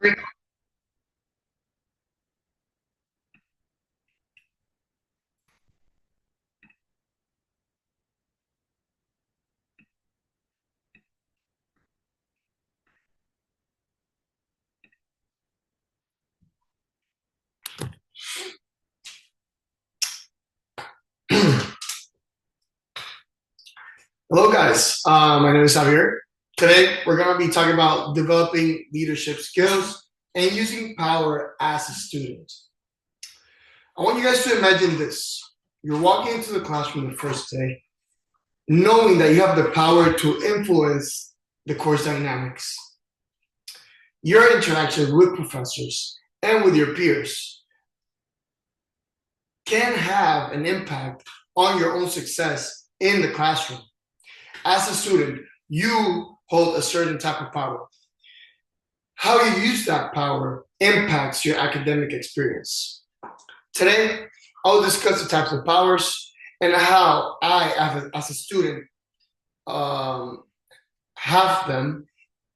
Great. Hello, guys. My name is Javier. Today, we're going to be talking about developing leadership skills and using power as a student. I want you guys to imagine this. You're walking into the classroom the first day, knowing that you have the power to influence the course dynamics. Your interactions with professors and with your peers can have an impact on your own success in the classroom. As a student, you hold a certain type of power. How you use that power impacts your academic experience. Today, I'll discuss the types of powers and how I, as a student, um, have them,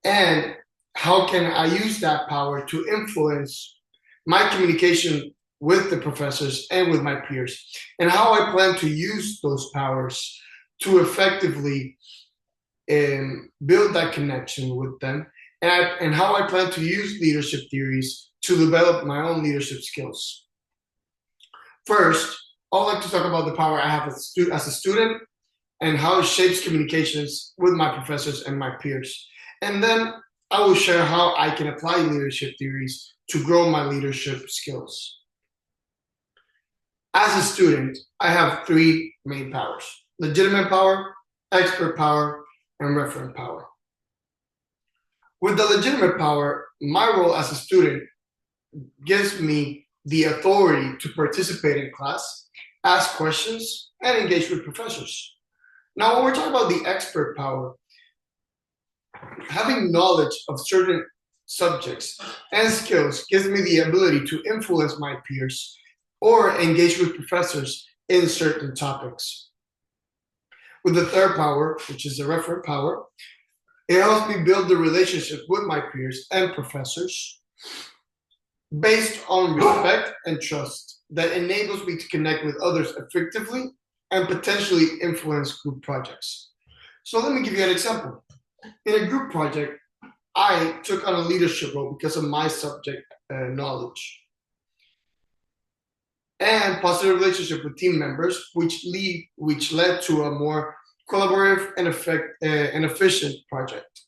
and how can I use that power to influence my communication with the professors and with my peers, and how I plan to use those powers to effectively build that connection with them, and how I plan to use leadership theories to develop my own leadership skills. First, I'd like to talk about the power I have as a student and how it shapes communications with my professors and my peers. And then I will share how I can apply leadership theories to grow my leadership skills. As a student, I have three main powers: legitimate power, expert power, and referent power. With the legitimate power, my role as a student gives me the authority to participate in class, ask questions, and engage with professors. Now, when we're talking about the expert power, having knowledge of certain subjects and skills gives me the ability to influence my peers or engage with professors in certain topics. With the third power, which is the referent power, it helps me build the relationship with my peers and professors based on respect and trust that enables me to connect with others effectively and potentially influence group projects. So let me give you an example. In a group project, I took on a leadership role because of my subject knowledge and positive relationship with team members, which led to a more collaborative and efficient project.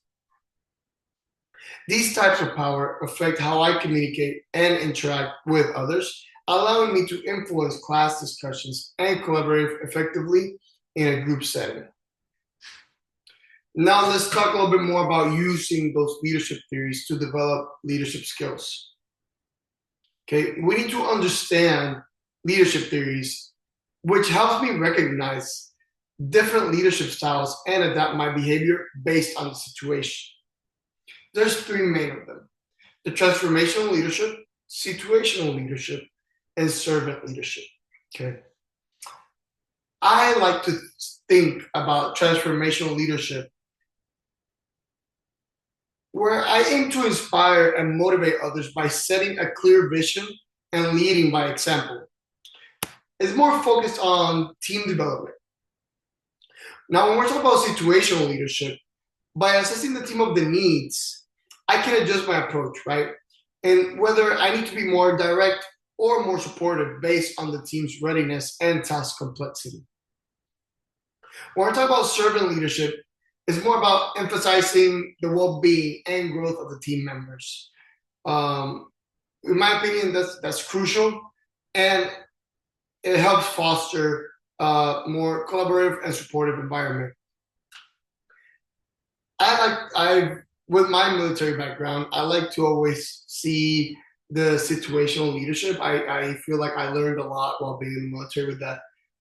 These types of power affect how I communicate and interact with others, allowing me to influence class discussions and collaborate effectively in a group setting. Now let's talk a little bit more about using those leadership theories to develop leadership skills. Okay, we need to understand leadership theories, which helps me recognize different leadership styles and adapt my behavior based on the situation. There's three main of them: the transformational leadership, situational leadership, and servant leadership. Okay. I like to think about transformational leadership where I aim to inspire and motivate others by setting a clear vision and leading by example. It's more focused on team development. Now, when we're talking about situational leadership, by assessing the team of the needs, I can adjust my approach, right? And whether I need to be more direct or more supportive based on the team's readiness and task complexity. When we're talking about servant leadership, it's more about emphasizing the well-being and growth of the team members. Um, in my opinion, that's crucial, and it helps foster a more collaborative and supportive environment. I with my military background, I like to always see the situational leadership. I feel like I learned a lot while being in the military with that.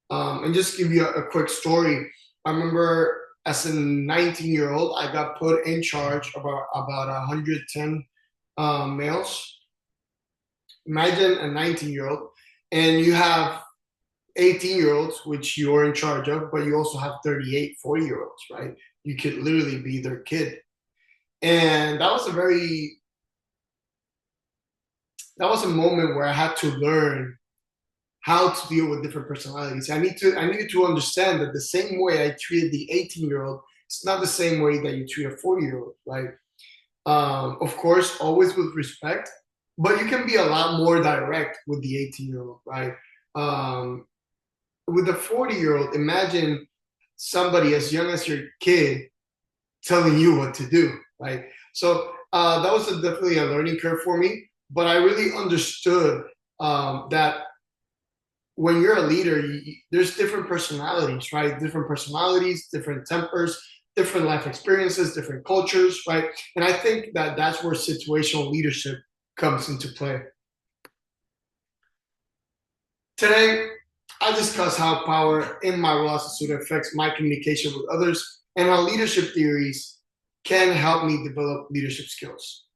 And just give you a quick story. I remember as a 19-year-old, I got put in charge of about 110 males. Imagine a 19-year-old, and you have 18-year-olds, which you're in charge of, but you also have 38, 40-year-olds, right? You could literally be their kid. And that was a very that was a moment where I had to learn how to deal with different personalities. I needed to understand that the same way I treated the 18-year-old, it's not the same way that you treat a 40-year-old, right? Of course, always with respect, but you can be a lot more direct with the 18-year-old, right? Um, with the 40-year-old, imagine somebody as young as your kid telling you what to do, right? So that was definitely a learning curve for me, but I really understood that when you're a leader, there's different personalities, right? Different personalities, different tempers, different life experiences, different cultures, right? And I think that that's where situational leadership comes into play. Today, I discuss how power in my role as a student affects my communication with others and how leadership theories can help me develop leadership skills.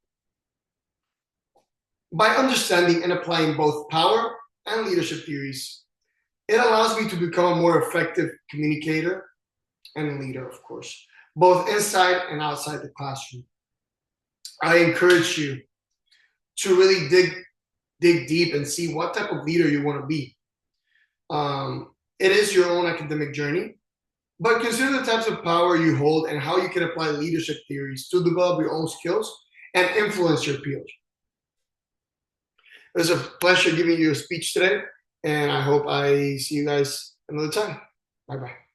By understanding and applying both power and leadership theories, it allows me to become a more effective communicator and leader, of course, both inside and outside the classroom. I encourage you to really dig deep and see what type of leader you want to be. It is your own academic journey, but consider the types of power you hold and how you can apply leadership theories to develop your own skills and influence your peers. It was a pleasure giving you a speech today, and I hope I see you guys another time. Bye bye.